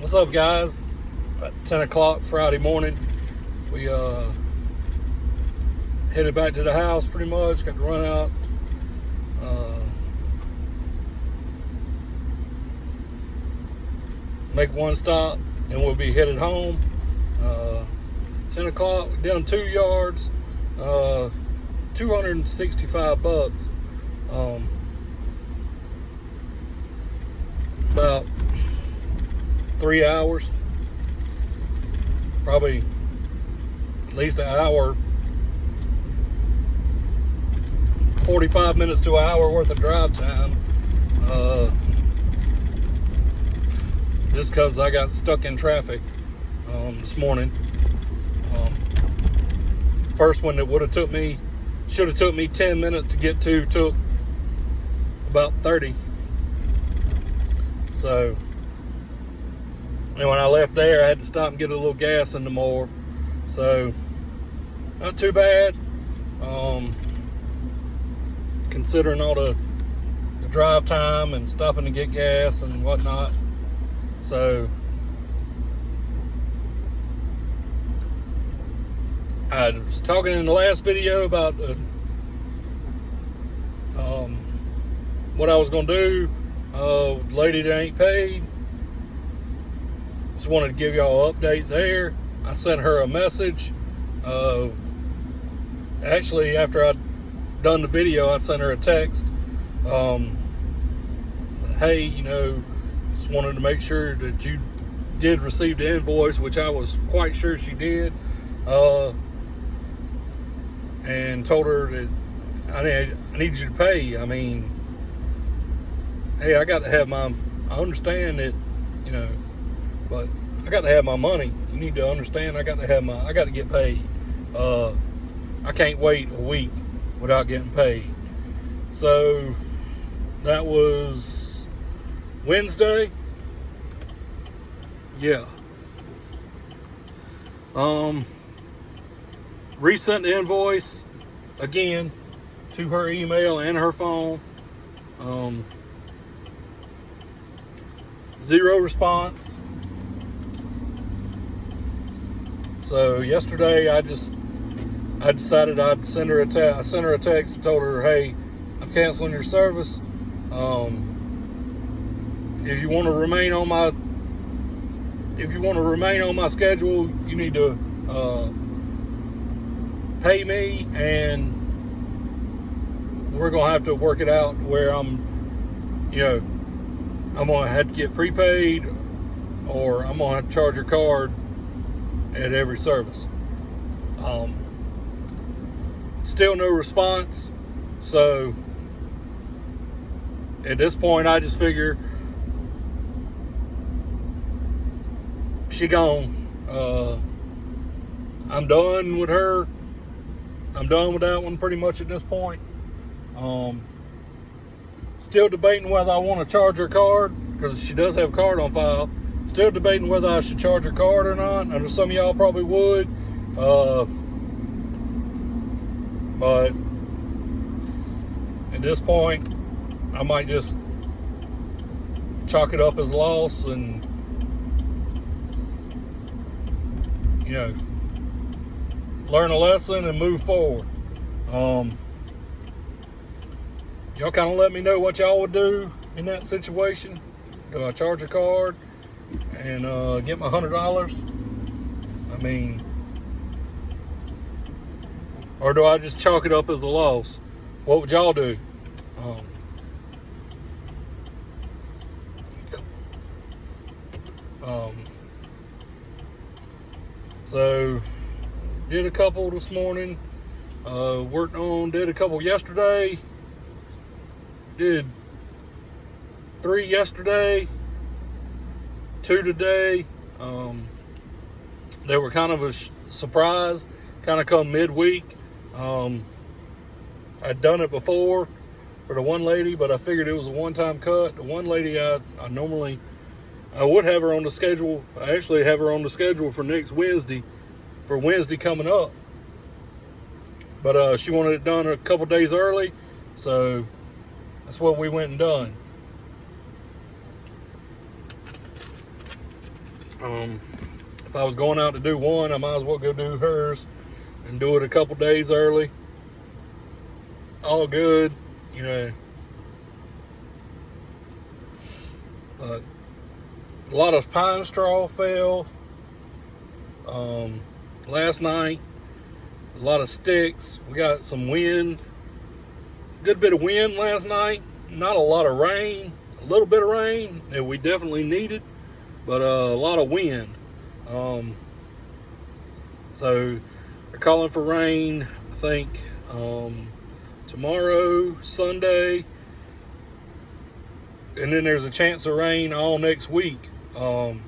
What's up, guys? About 10 o'clock Friday morning. We headed back to the house pretty much. Got to run out. Make one stop and we'll be headed home. 10 o'clock, we done 2 yards. 265 bucks. About 3 hours, probably at least an hour, 45 minutes to an hour worth of drive time, just because I got stuck in traffic this morning. First one that should have took me 10 minutes to get to, took about 30. So, and when I left there, I had to stop and get a little gas in the more. So, not too bad, considering all the drive time and stopping to get gas and whatnot. So, I was talking in the last video about what I was going to do. Lady that ain't paid. Just wanted to give y'all an update there. I sent her a message. Actually, after I'd done the video, I sent her a text. Hey, just wanted to make sure that you did receive the invoice, which I was quite sure she did. And told her that I need you to pay. I mean, hey, I understand that, but I got to have my money. You need to understand I got to get paid. I can't wait a week without getting paid. So that was Wednesday. Yeah. Resent the invoice again to her email and her phone. Zero response. So yesterday I decided I'd send her a text. I sent her a text and told her, hey, I'm canceling your service. If you want to remain on my schedule, you need to pay me, and we're gonna have to work it out where I'm gonna have to get prepaid, or I'm gonna have to charge your card at every service. Still no response. So at this point, I just figure she gone. I'm done with her. I'm done with that one pretty much at this point. Still debating whether I want to charge her card, because she does have a card on file. Still debating whether I should charge her card or not. I know some of y'all probably would. But at this point, I might just chalk it up as loss and, learn a lesson and move forward. Y'all kind of let me know what y'all would do in that situation. Do I charge a card and get my $100? I mean, or do I just chalk it up as a loss? What would y'all do? So did a couple this morning. Did a couple yesterday. Did 3 yesterday, 2 today. They were kind of a surprise, kind of come midweek. I'd done it before for the one lady, but I figured it was a one-time cut. The one lady I would have her on the schedule. I actually have her on the schedule for next Wednesday, for Wednesday coming up. But she wanted it done a couple days early, so that's what we went and done. If I was going out to do one, I might as well go do hers and do it a couple days early. All good, you know. But a lot of pine straw fell last night. A lot of sticks. We got some wind. Good bit of wind last night. Not a lot of rain. A little bit of rain that we definitely needed, but a lot of wind. So they're calling for rain, I think, tomorrow, Sunday, and then there's a chance of rain all next week. And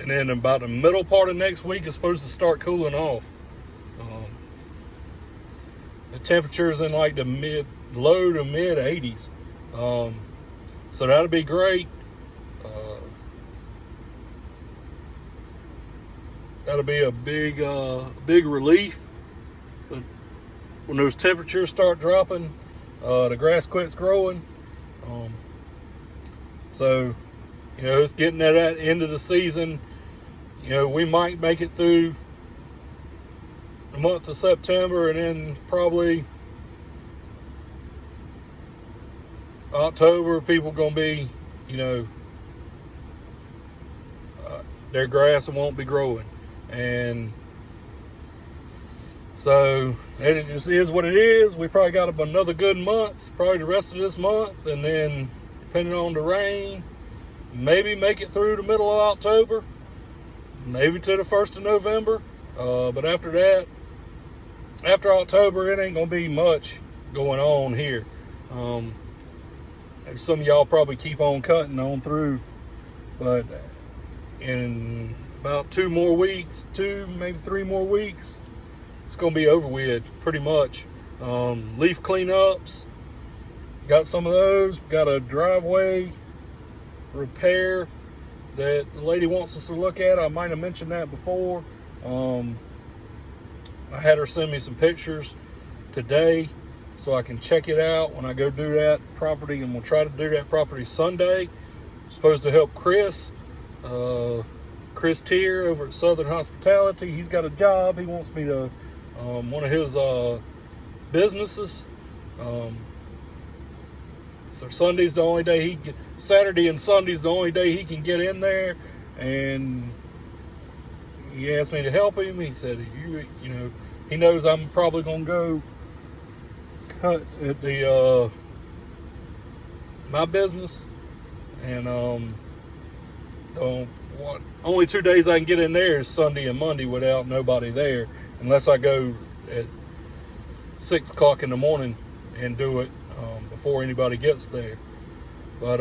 then about the middle part of next week is supposed to start cooling off. The temperature's in like the low to mid 80s. So that'll be great. That'll be a big relief. But when those temperatures start dropping, the grass quits growing. So, you know, it's getting at that end of the season. You know, we might make it through the month of September, and then probably October, people gonna be, you know, their grass won't be growing. And so it just is what it is. We probably got another good month, probably the rest of this month, and then depending on the rain, maybe make it through the middle of October, maybe to the 1st of November. But after that, after October, it ain't gonna be much going on here. Some of y'all probably keep on cutting on through, but in about 2 more weeks, 2, maybe 3 more weeks, it's gonna be over with pretty much. Leaf cleanups, got some of those. Got a driveway repair that the lady wants us to look at. I might have mentioned that before. I had her send me some pictures today so I can check it out when I go do that property, and we'll try to do that property Sunday. Supposed to help Chris Tier over at Southern Hospitality. He's got a job. He wants me to one of his businesses. So Sunday's the only day Saturday and Sunday's the only day he can get in there, and he asked me to help him. He said, you know, he knows I'm probably gonna go cut at the my business, and only 2 days I can get in there is Sunday and Monday without nobody there, unless I go at 6 o'clock in the morning and do it before anybody gets there. But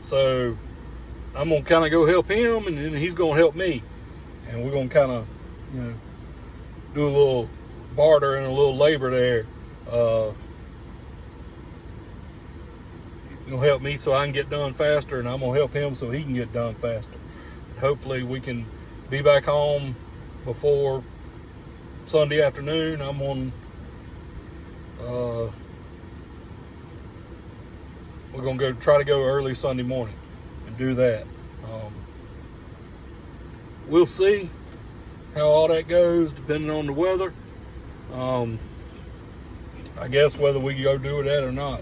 so I'm gonna kind of go help him, and then he's gonna help me, and we're gonna kind of, you know, do a little barter and a little labor there. He'll help me so I can get done faster, and I'm gonna help him so he can get done faster. And hopefully we can be back home before Sunday afternoon. I'm on we're gonna try to go early Sunday morning and do that. We'll see how all that goes depending on the weather. I guess whether we can go do that or not.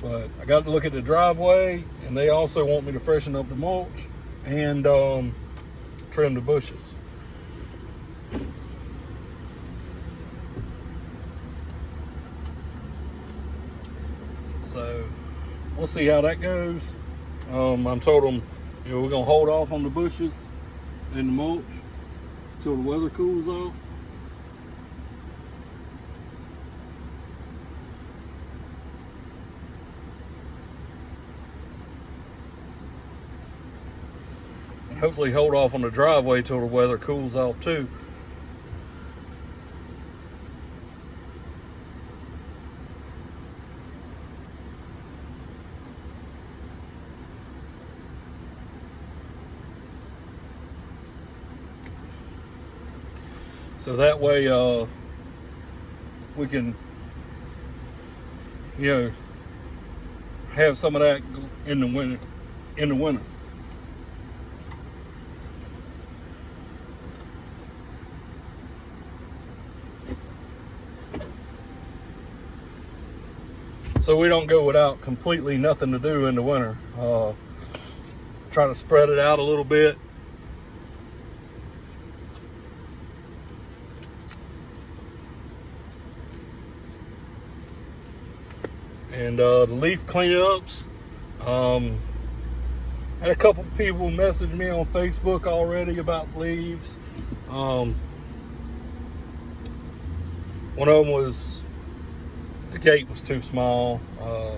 But I got to look at the driveway, and they also want me to freshen up the mulch and trim the bushes. So we'll see how that goes. I'm told them, you know, we're gonna hold off on the bushes and the mulch until the weather cools off. And hopefully hold off on the driveway till the weather cools off too. So that way we can, you know, have some of that in the winter. So we don't go without completely nothing to do in the winter. Try to spread it out a little bit. And the leaf cleanups, had a couple people message me on Facebook already about leaves. One of them was the gate was too small. A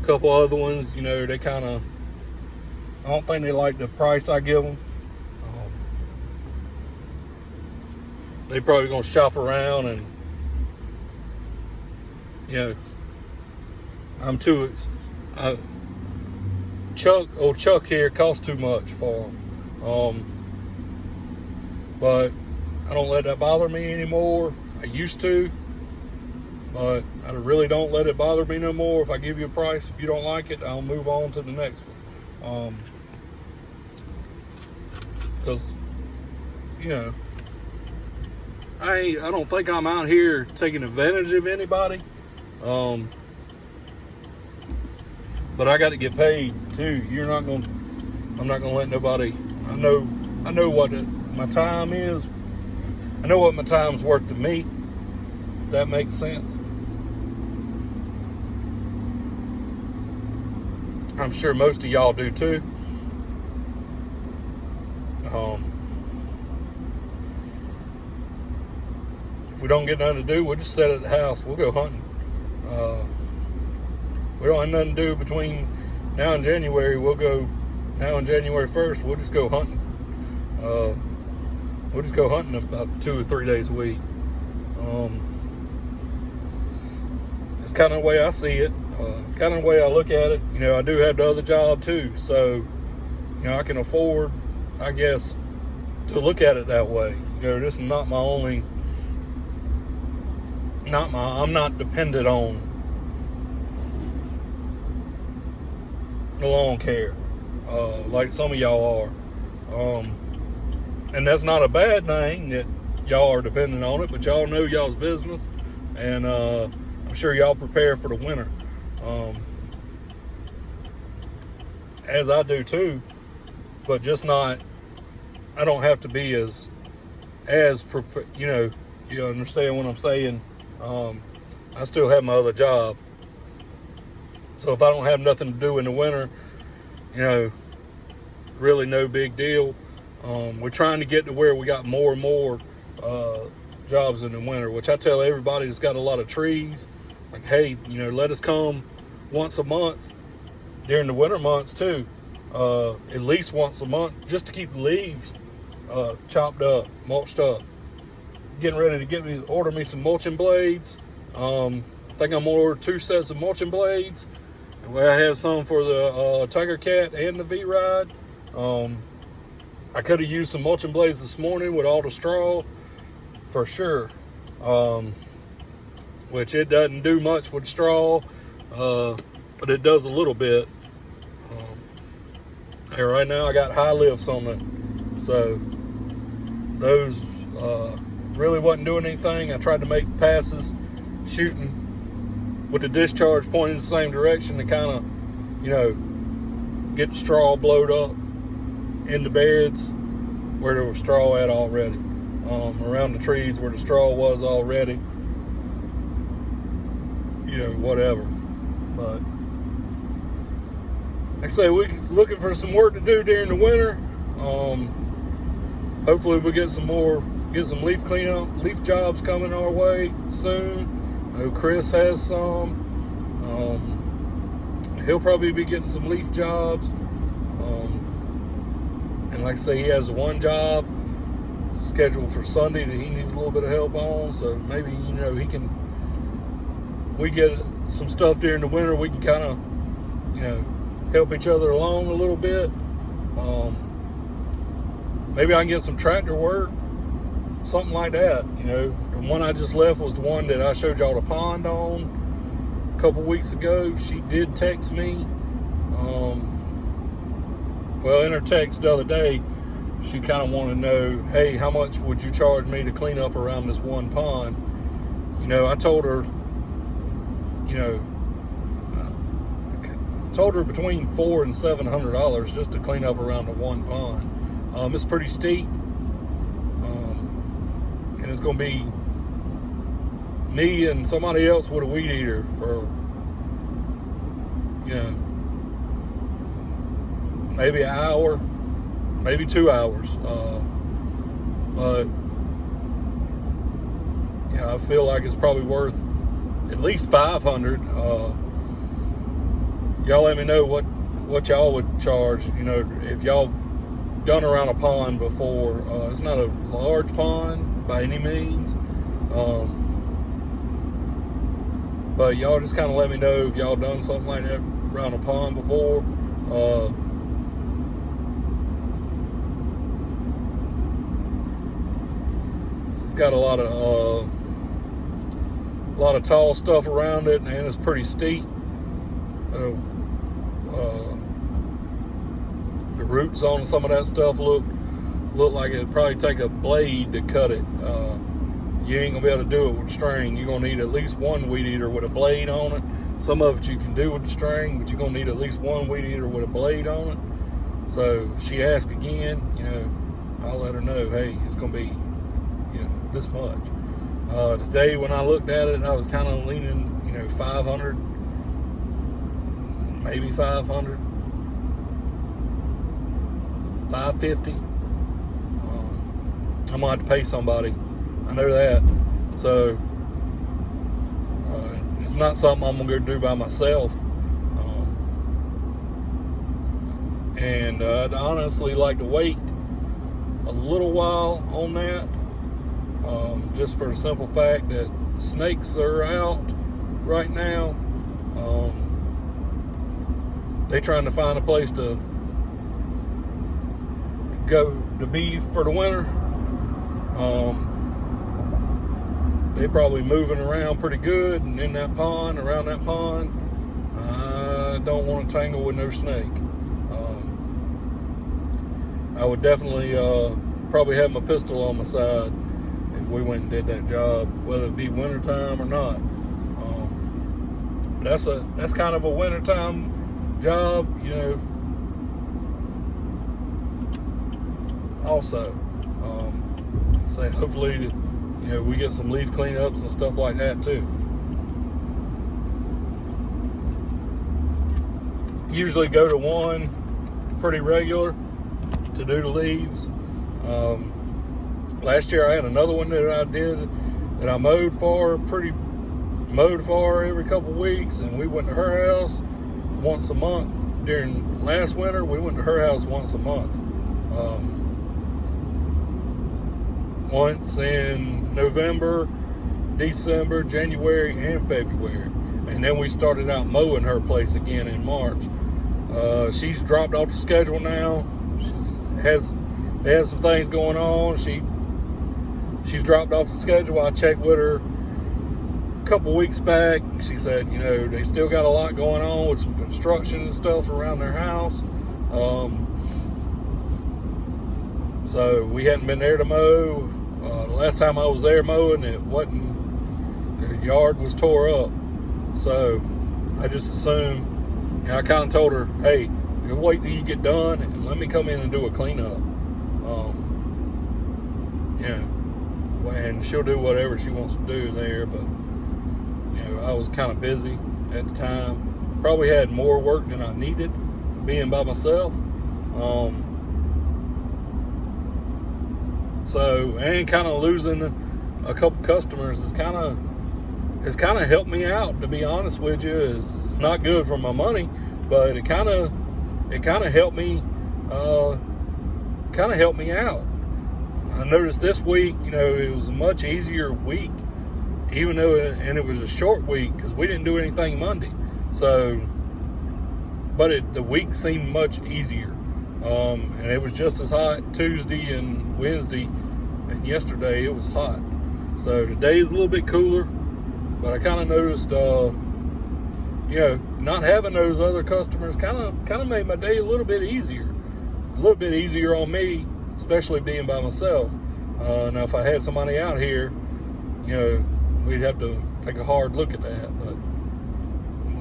couple other ones, they kind of, I don't think they like the price I give them. They probably gonna shop around, and I'm too. Chuck here costs too much for them. But I don't let that bother me anymore. I used to, but I really don't let it bother me no more. If I give you a price, if you don't like it, I'll move on to the next one. Because I don't think I'm out here taking advantage of anybody. But I got to get paid too. I'm not gonna let nobody. I know what my time is. I know what my time's worth to me. If that makes sense. I'm sure most of y'all do too. If we don't get nothing to do, we'll just sit at the house. We'll go hunting. We don't have nothing to do between now and January. We'll go now and January 1st. We'll just go hunting. We'll just go hunting about 2 or 3 days a week. It's kind of the way I see it. Kind of the way I look at it. I do have the other job too, so I can afford, I guess, to look at it that way. This is not my only. I'm not dependent on the lawn care like some of y'all are, and that's not a bad thing that y'all are dependent on it, but y'all know y'all's business, and I'm sure y'all prepare for the winter, as I do too, but just not. I don't have to be as you understand what I'm saying. I still have my other job. So if I don't have nothing to do in the winter, really no big deal. We're trying to get to where we got more and more jobs in the winter, which I tell everybody that's got a lot of trees, like, hey, let us come once a month during the winter months too. At least once a month, just to keep the leaves chopped up, mulched up. Getting ready to order me some mulching blades. I think I'm gonna order 2 sets of mulching blades. I have some for the Tiger Cat and the V-Ride. I could have used some mulching blades this morning with all the straw, for sure. Which it doesn't do much with straw, but it does a little bit. And right now I got high lifts on it, so those really wasn't doing anything. I tried to make passes, shooting with the discharge pointing the same direction to kind of, get the straw blowed up in the beds where there was straw at already, around the trees where the straw was already, whatever. But like I say, we're looking for some work to do during the winter. Hopefully we'll get some leaf cleanup, leaf jobs coming our way soon. I know Chris has some. He'll probably be getting some leaf jobs. And like I say, he has one job scheduled for Sunday that he needs a little bit of help on. So maybe, we get some stuff during the winter. We can kind of, help each other along a little bit. Maybe I can get some tractor work, something like that. The one I just left was the one that I showed y'all the pond on a couple weeks ago, she did text me. Well, in her text the other day, she kind of wanted to know, hey, how much would you charge me to clean up around this one pond? You know, I told her, you know, told her between $400 and $700 just to clean up around the one pond. It's pretty steep, and it's going to be me and somebody else with a weed eater for, you know, maybe an hour, maybe 2 hours. But yeah, I feel like it's probably worth at least $500. Y'all let me know what y'all would charge. You know, if y'all done around a pond before. It's not a large pond by any means. But y'all just kind of let me know if y'all done something like that around a pond before. It's got a lot of tall stuff around it, and it's pretty steep. The roots on some of that stuff look like it'd probably take a blade to cut it. You ain't gonna be able to do it with string. You're gonna need at least one weed eater with a blade on it. Some of it you can do with the string, but you're gonna need at least one weed eater with a blade on it. So she asked again, you know, I'll let her know, hey, it's gonna be, you know, this much. Today when I looked at it, I was kind of leaning, you know, 500, maybe 500, 550. I'm gonna have to pay somebody. I know that. So it's not something I'm gonna go do by myself. And I'd honestly like to wait a little while on that, just for the simple fact that snakes are out right now. They trying to find a place to go to be for the winter. They probably moving around pretty good, and in that pond, around that pond, I don't want to tangle with no snake. I would definitely probably have my pistol on my side if we went and did that job, whether it be wintertime or not. But that's kind of a wintertime job, you know. Also, say hopefully, you know, we get some leaf cleanups and stuff like that too. Usually go to one pretty regular to do the leaves. Last year I had another one that I did that I mowed for every couple weeks, and we went to her house once a month. During last winter, we went to her house once a month. Once in November, December, January, and February. And then we started out mowing her place again in March. She's dropped off the schedule now. They has some things going on. She's dropped off the schedule. I checked with her a couple weeks back. She said, you know, they still got a lot going on with some construction and stuff around their house. So we hadn't been there to mow. The last time I was there mowing, the yard was tore up. So I just assumed, you know, I kind of told her, hey, you wait till you get done and let me come in and do a cleanup. You know, and she'll do whatever she wants to do there, but, you know, I was kind of busy at the time. Probably had more work than I needed being by myself. So, and kind of losing a couple customers has kind of helped me out, to be honest with you. It's not good for my money, but it kind of helped me out. I noticed this week, you know, it was a much easier week, even though it was a short week because we didn't do anything Monday. So, but the week seemed much easier. And it was just as hot Tuesday and Wednesday, and yesterday it was hot. So today is a little bit cooler, but I kind of noticed not having those other customers kind of made my day a little bit easier on me, especially being by myself. Now, if I had somebody out here, we'd have to take a hard look at that. But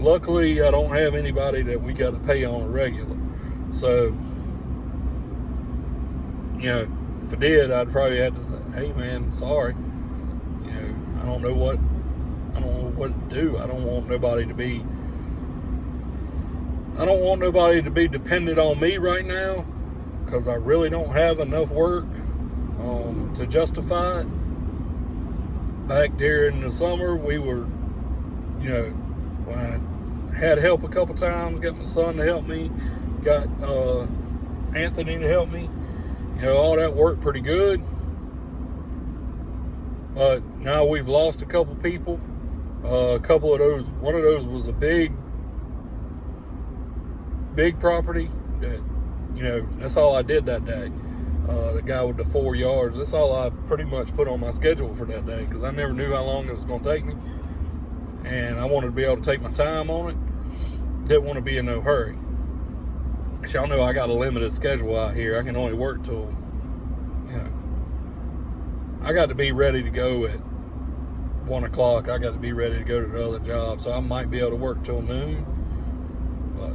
luckily, I don't have anybody that we got to pay on a regular. So, if I did, I'd probably have to say, "Hey, man, sorry. I don't know what to do. I don't want nobody to be dependent on me right now, because I really don't have enough work to justify it. Back during the summer, we were, when I had help a couple times, got my son to help me, got Anthony to help me, all that worked pretty good. But now we've lost a couple people. A couple of those, one of those was a big property that, that's all I did that day. The guy with the 4 yards, that's all I pretty much put on my schedule for that day, because I never knew how long it was going to take me. And I wanted to be able to take my time on it. Didn't want to be in no hurry. Y'all know I got a limited schedule out here. I can only work till, I got to be ready to go at 1 o'clock. I got to be ready to go to the other job. So I might be able to work till noon. But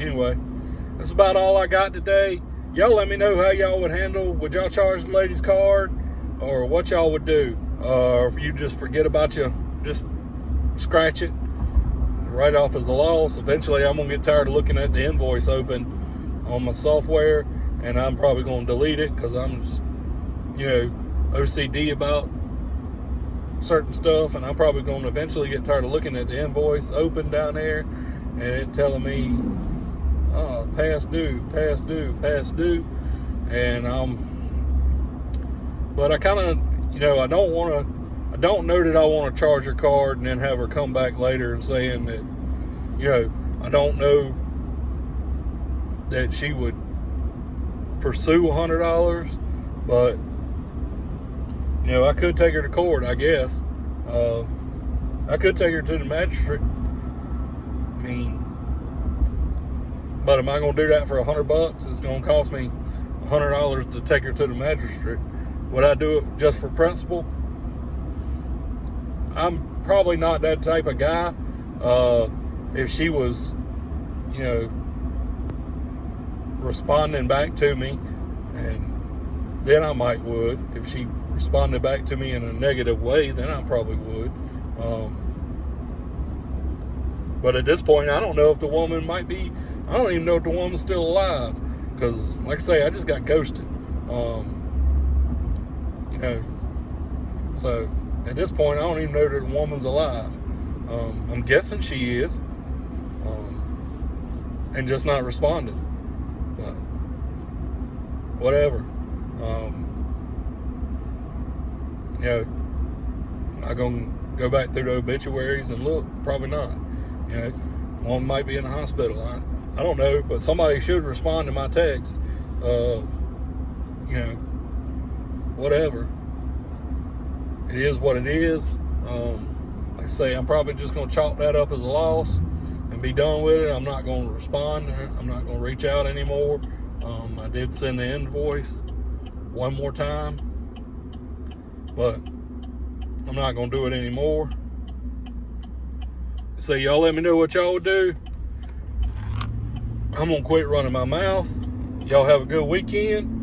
anyway, that's about all I got today. Y'all let me know how y'all would handle. Would y'all charge the lady's card? Or what y'all would do? Or if you just forget about you, just scratch it, write off as a loss. Eventually, I'm going to get tired of looking at the invoice open on my software, and I'm probably going to delete it, because I'm just, OCD about certain stuff, and I'm probably going to eventually get tired of looking at the invoice open down there and it telling me, past due, and but I kind of, I don't know that I want to charge her card and then have her come back later and saying that, I don't know that she would pursue $100, but I could take her to court, I guess. I could take her to the magistrate. But am I going to do that for $100? It's going to cost me $100 to take her to the magistrate. Would I do it just for principle? I'm probably not that type of guy. If she was, responding back to me, and then I might would. If she responded back to me in a negative way, then I probably would. But at this point, I don't know if the woman I don't even know if the woman's still alive, because, like I say, I just got ghosted. So at this point, I don't even know that the woman's alive. I'm guessing she is, and just not responded. But whatever. Am I gonna go back through the obituaries and look? Probably not. One might be in the hospital. I don't know, but somebody should respond to my text. Whatever. It is what it is. Like I say, I'm probably just going to chalk that up as a loss and be done with it. I'm not going to respond. I'm not going to reach out anymore. I did send the invoice one more time, but I'm not going to do it anymore. So y'all let me know what y'all would do. I'm going to quit running my mouth. Y'all have a good weekend.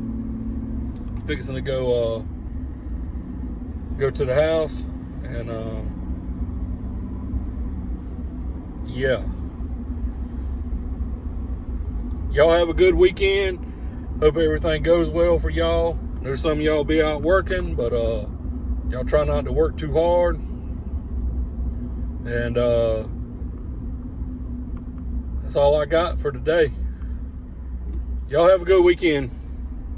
Fixing to go to the house, and yeah. Y'all have a good weekend. Hope everything goes well for y'all. There's some of y'all be out working, but y'all try not to work too hard. And that's all I got for today. Y'all have a good weekend.